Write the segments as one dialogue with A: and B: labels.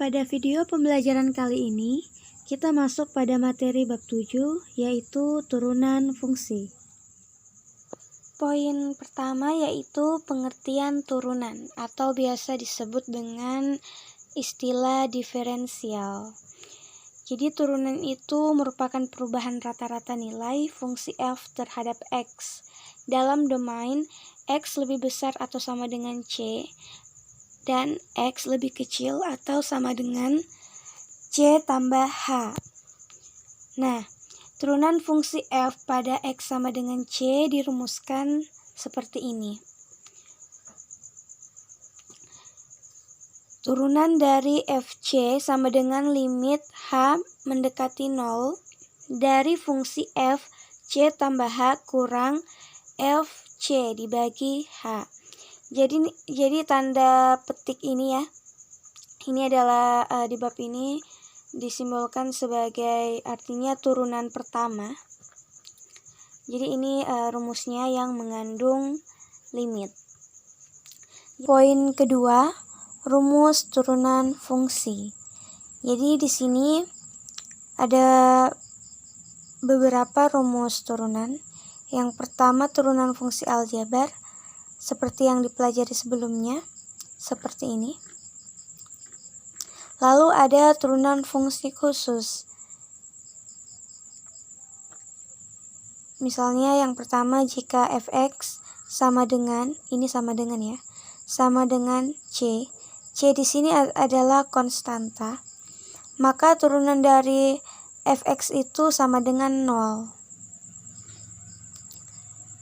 A: Pada video pembelajaran kali ini, kita masuk pada materi bab 7, yaitu turunan fungsi. Poin pertama yaitu pengertian turunan, atau biasa disebut dengan istilah diferensial. Jadi turunan itu merupakan perubahan rata-rata nilai fungsi f terhadap x dalam domain x lebih besar atau sama dengan c, dan x lebih kecil atau sama dengan c tambah h. Nah, turunan fungsi f pada x sama dengan c dirumuskan seperti ini. Turunan dari fc sama dengan limit h mendekati 0 dari fungsi f c tambah h kurang fc dibagi h. Jadi tanda petik ini ya, ini adalah di bab ini disimbolkan sebagai artinya turunan pertama. Jadi ini rumusnya yang mengandung limit. Poin kedua, rumus turunan fungsi. Jadi di sini ada beberapa rumus turunan. Yang pertama turunan fungsi aljabar, seperti yang dipelajari sebelumnya, seperti ini. Lalu ada turunan fungsi khusus. Misalnya yang pertama jika fx sama dengan, ini sama dengan ya, sama dengan c. C di sini adalah konstanta. Maka turunan dari fx itu sama dengan 0.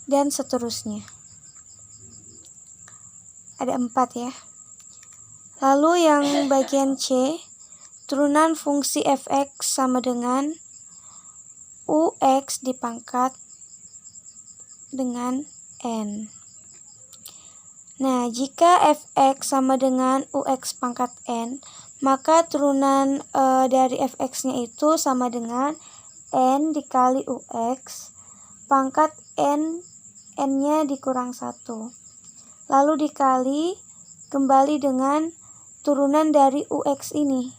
A: Dan seterusnya. Ada 4 ya. Lalu yang bagian C, turunan fungsi fx sama dengan ux dipangkat dengan n. Nah, jika fx sama dengan ux pangkat n, maka turunan dari fx-nya itu sama dengan n dikali ux pangkat n-nya dikurang 1. Lalu dikali kembali dengan turunan dari ux ini,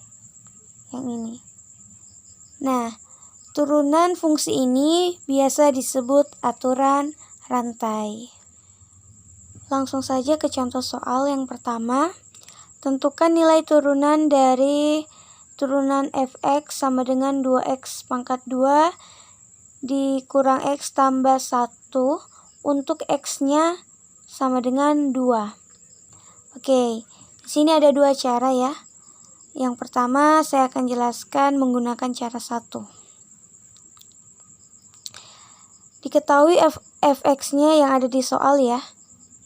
A: yang ini. Nah, turunan fungsi ini biasa disebut aturan rantai. Langsung saja ke contoh soal yang pertama. Tentukan nilai turunan dari turunan fx sama dengan 2x pangkat 2 dikurang x tambah 1 untuk x-nya sama dengan 2. Oke, di sini ada dua cara ya. Yang pertama saya akan jelaskan menggunakan cara 1. Diketahui fx-nya yang ada di soal ya,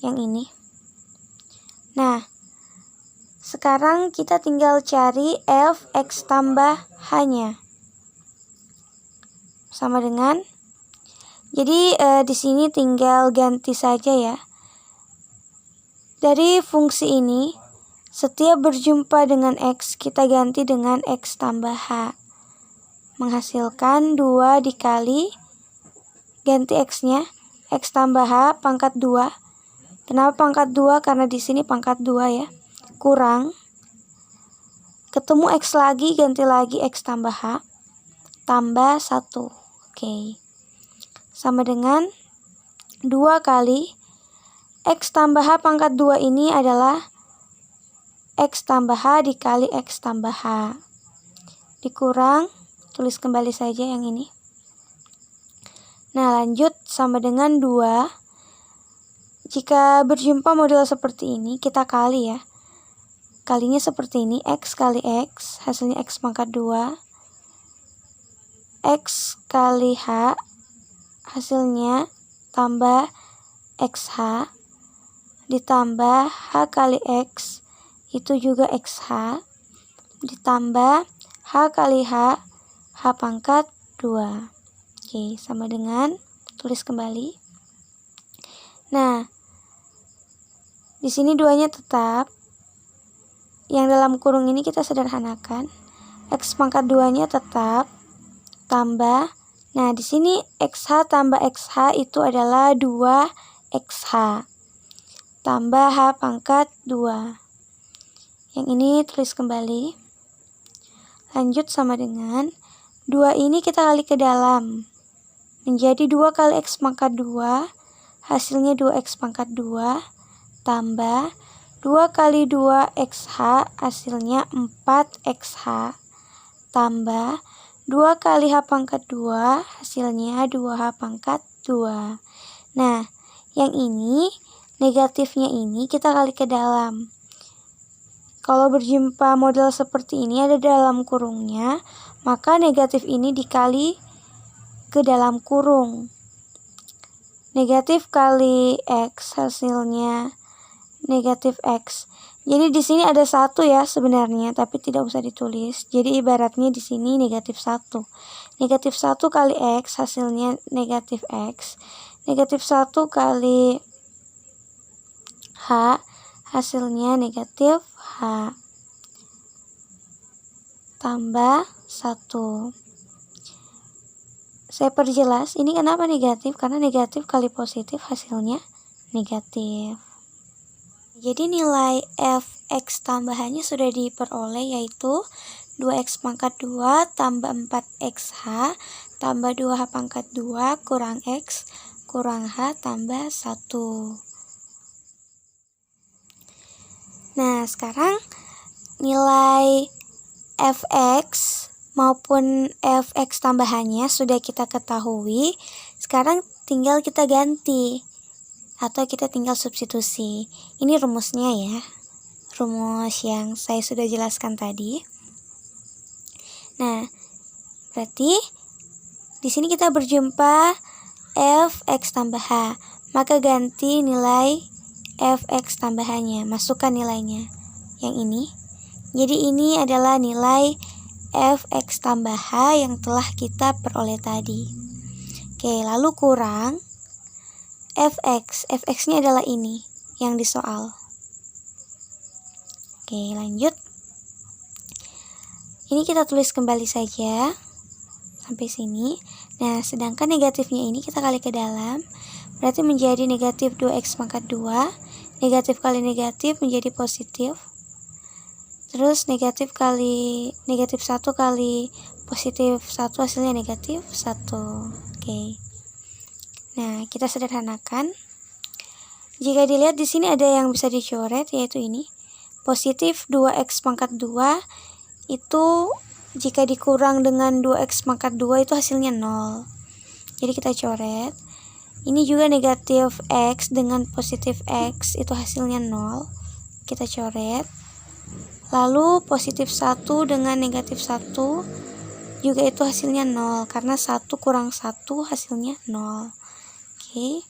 A: yang ini. Nah, sekarang kita tinggal cari fx tambah h-nya. Sama dengan, jadi di sini tinggal ganti saja ya. Dari fungsi ini, setiap berjumpa dengan x, kita ganti dengan x tambah h. Menghasilkan 2 dikali, ganti x-nya, x tambah h pangkat 2. Kenapa pangkat 2? Karena di sini pangkat 2 ya. Kurang. Ketemu x lagi, ganti lagi x tambah h. Tambah 1. Oke. Sama dengan 2 kali x tambah h pangkat 2 ini adalah x tambah h dikali x tambah h. Dikurang, tulis kembali saja yang ini. Nah, lanjut sama dengan 2. Jika berjumpa model seperti ini, kita kali ya. Kalinya seperti ini, x kali x, hasilnya x pangkat 2. X kali h, hasilnya tambah xh. Ditambah h kali x, itu juga xh. Ditambah h kali h, h pangkat 2. Oke, sama dengan, tulis kembali. Nah, di sini 2-nya tetap. Yang dalam kurung ini kita sederhanakan. X pangkat 2-nya tetap. Tambah. Nah, di sini xh tambah xh itu adalah 2xh. Tambah h pangkat 2. Yang ini tulis kembali. Lanjut sama dengan 2 ini kita kali ke dalam. Menjadi 2 kali X pangkat 2. Hasilnya 2X pangkat 2. Tambah 2 kali 2XH. Hasilnya 4XH. Tambah 2 kali H pangkat 2. Hasilnya 2H pangkat 2. Nah, yang ini, negatifnya ini kita kali ke dalam. Kalau berjumpa model seperti ini ada dalam kurungnya, maka negatif ini dikali ke dalam kurung. Negatif kali X hasilnya negatif X. Jadi di sini ada 1 ya sebenarnya, tapi tidak usah ditulis. Jadi ibaratnya di sini negatif 1. Negatif 1 kali X hasilnya negatif X. Negatif 1 kali H hasilnya negatif H. Tambah 1. Saya perjelas, ini kenapa negatif? Karena negatif kali positif hasilnya negatif. Jadi nilai fx tambahannya sudah diperoleh, yaitu 2x pangkat 2 tambah 4xh tambah 2h pangkat 2 kurang x kurang h tambah 1. Nah, sekarang nilai fx maupun fx tambahannya sudah kita ketahui. Sekarang tinggal kita ganti atau kita tinggal substitusi. Ini rumusnya ya. Rumus yang saya sudah jelaskan tadi. Nah, berarti di sini kita berjumpa fx tambah h. Maka ganti nilai fx tambahannya, masukkan nilainya. Yang ini. Jadi ini adalah nilai fx tambah h yang telah kita peroleh tadi. Oke, lalu kurang fx-nya adalah ini yang disoal. Oke, lanjut. Ini kita tulis kembali saja sampai sini. Nah, sedangkan negatifnya ini kita kali ke dalam, berarti menjadi negatif 2x pangkat 2. Negatif kali negatif menjadi positif. Terus negatif 1 kali positif 1 hasilnya negatif 1. Oke. Nah, kita sederhanakan. Jika dilihat di sini ada yang bisa dicoret, yaitu ini. Positif 2x pangkat 2 itu jika dikurang dengan 2x pangkat 2 itu hasilnya 0. Jadi kita coret. Ini juga negatif x dengan positif x itu hasilnya 0. Kita coret. Lalu positif 1 dengan negatif 1 juga itu hasilnya 0. Karena 1 kurang 1 hasilnya 0. Oke.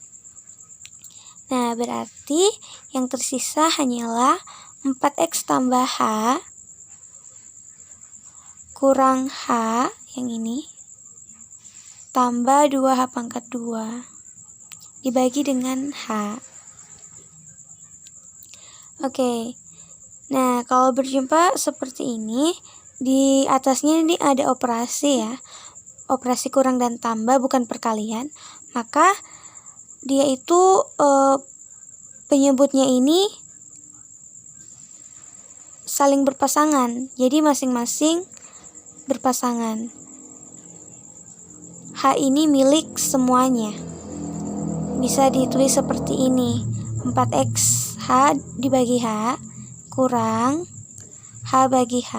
A: Nah, berarti yang tersisa hanyalah 4x tambah h kurang h yang ini tambah 2h pangkat 2 dibagi dengan h. Oke. Nah, kalau berjumpa seperti ini, di atasnya ini ada operasi ya. Operasi kurang dan tambah bukan perkalian. Maka dia itu penyebutnya ini saling berpasangan. Jadi masing-masing berpasangan. H ini milik semuanya. Bisa ditulis seperti ini. 4x H dibagi H kurang H bagi H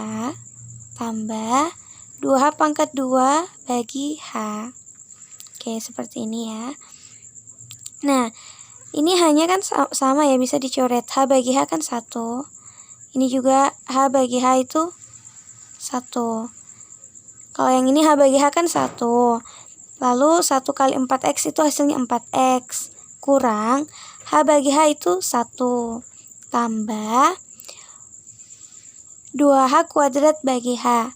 A: tambah 2H pangkat 2 bagi H. Oke, seperti ini ya. Nah, ini hanya kan sama ya, bisa dicoret. H bagi H kan 1. Ini juga H bagi H itu 1. Kalau yang ini H bagi H kan 1. Lalu 1 kali 4x itu hasilnya 4x. Kurang H bagi H itu 1. Tambah 2H kuadrat bagi H.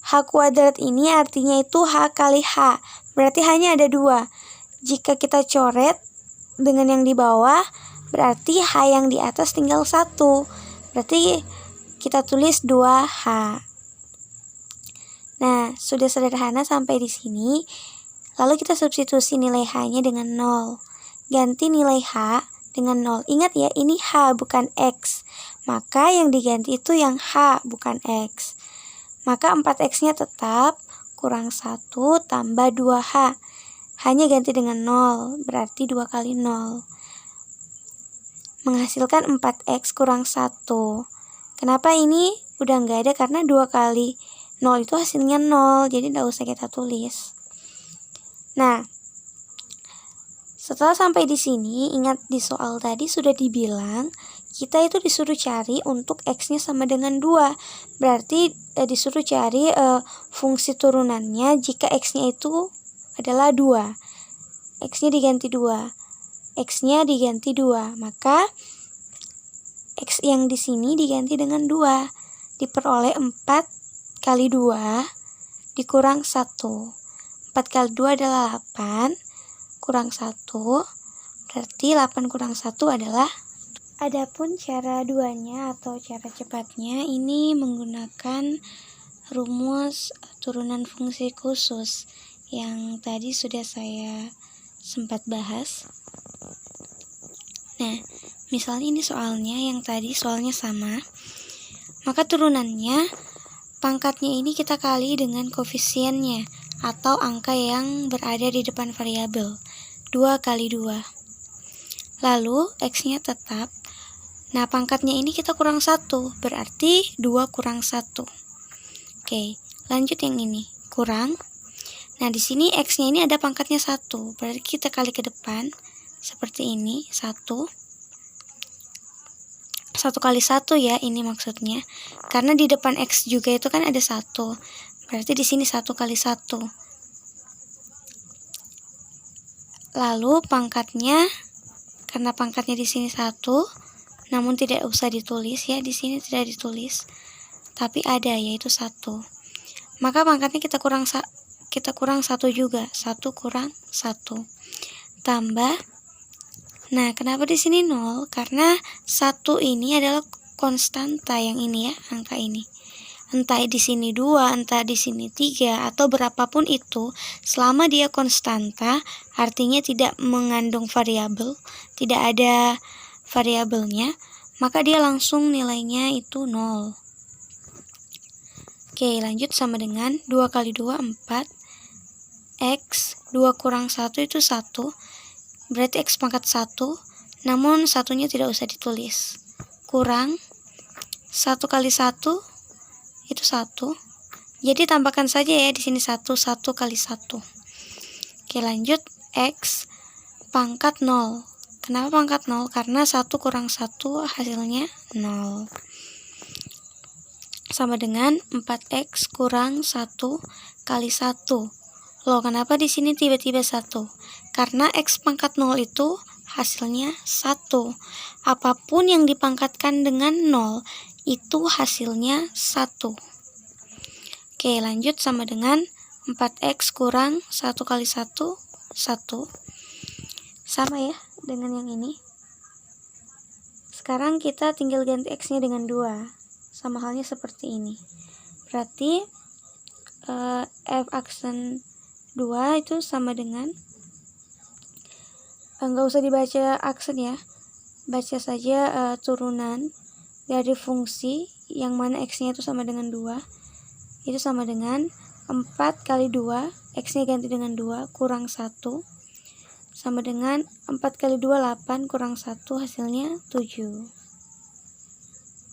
A: H kuadrat ini artinya itu H kali H. Berarti hanya ada 2. Jika kita coret dengan yang di bawah, berarti H yang di atas tinggal 1. Berarti kita tulis 2H. Nah, sudah sederhana sampai di sini. Lalu kita substitusi nilai H-nya dengan 0. Ganti nilai H dengan 0. Ingat ya, ini H bukan X. Maka yang diganti itu yang H bukan X. Maka 4x-nya tetap kurang 1 tambah 2h. Hanya ganti dengan 0, berarti 2 kali 0. Menghasilkan 4x kurang 1. Kenapa ini udah nggak ada? Karena 2 kali 0 itu hasilnya 0, jadi nggak usah kita tulis. Nah, setelah sampai di sini, ingat di soal tadi sudah dibilang, kita itu disuruh cari untuk x-nya sama dengan 2. Berarti disuruh cari fungsi turunannya jika x-nya itu adalah 2. X-nya diganti 2. X-nya diganti 2. Maka X yang di sini diganti dengan 2. Diperoleh 4 kali 2 dikurang 1. 4 kali 2 adalah 8. Kurang 1, berarti 8 kurang 1 adalah. Adapun cara duanya atau cara cepatnya ini menggunakan rumus turunan fungsi khusus yang tadi sudah saya sempat bahas. Nah, misalnya ini soalnya, yang tadi soalnya sama, maka turunannya, pangkatnya ini kita kali dengan koefisiennya atau angka yang berada di depan variabel. 2 kali 2. Lalu x-nya tetap. Nah, pangkatnya ini kita kurang 1, berarti 2 kurang 1. Oke, lanjut yang ini. Kurang. Nah, di sini x-nya ini ada pangkatnya 1, berarti kita kali ke depan seperti ini, 1. 1 kali 1 ya, ini maksudnya. Karena di depan x juga itu kan ada 1. Berarti di sini 1 kali 1. Lalu pangkatnya, karena pangkatnya di sini 1, namun tidak usah ditulis ya, di sini tidak ditulis, tapi ada yaitu 1. Maka pangkatnya kita kurang 1 juga, 1 kurang 1 tambah. Nah, kenapa di sini 0? Karena 1 ini adalah konstanta yang ini ya, angka ini. Entah di sini 2, entah di sini 3, atau berapapun itu, selama dia konstanta, artinya tidak mengandung variabel, tidak ada variabelnya, maka dia langsung nilainya itu 0. Oke, lanjut sama dengan 2 kali 2, 4. X, 2 kurang 1 itu 1, berarti X pangkat 1, namun satunya tidak usah ditulis. Kurang 1 kali 1, itu 1. Jadi tambahkan saja ya di sini 1 kali 1. Oke, lanjut X pangkat 0. Kenapa pangkat 0? Karena 1 kurang 1 hasilnya 0. Sama dengan 4x kurang 1 kali 1. Loh, kenapa di sini tiba-tiba 1? Karena x pangkat 0 itu hasilnya 1. Apapun yang dipangkatkan dengan 0 itu hasilnya 1. Oke, lanjut sama dengan 4x kurang 1 kali 1, 1. Sama ya dengan yang ini. Sekarang kita tinggal ganti x-nya dengan 2. Sama halnya seperti ini. Berarti f aksen 2 itu sama dengan, nggak usah dibaca aksen ya, baca saja turunan dari fungsi yang mana x-nya itu sama dengan 2, itu sama dengan 4 kali 2, x-nya ganti dengan 2, kurang 1, sama dengan 4 kali 2, 8, kurang 1, hasilnya 7.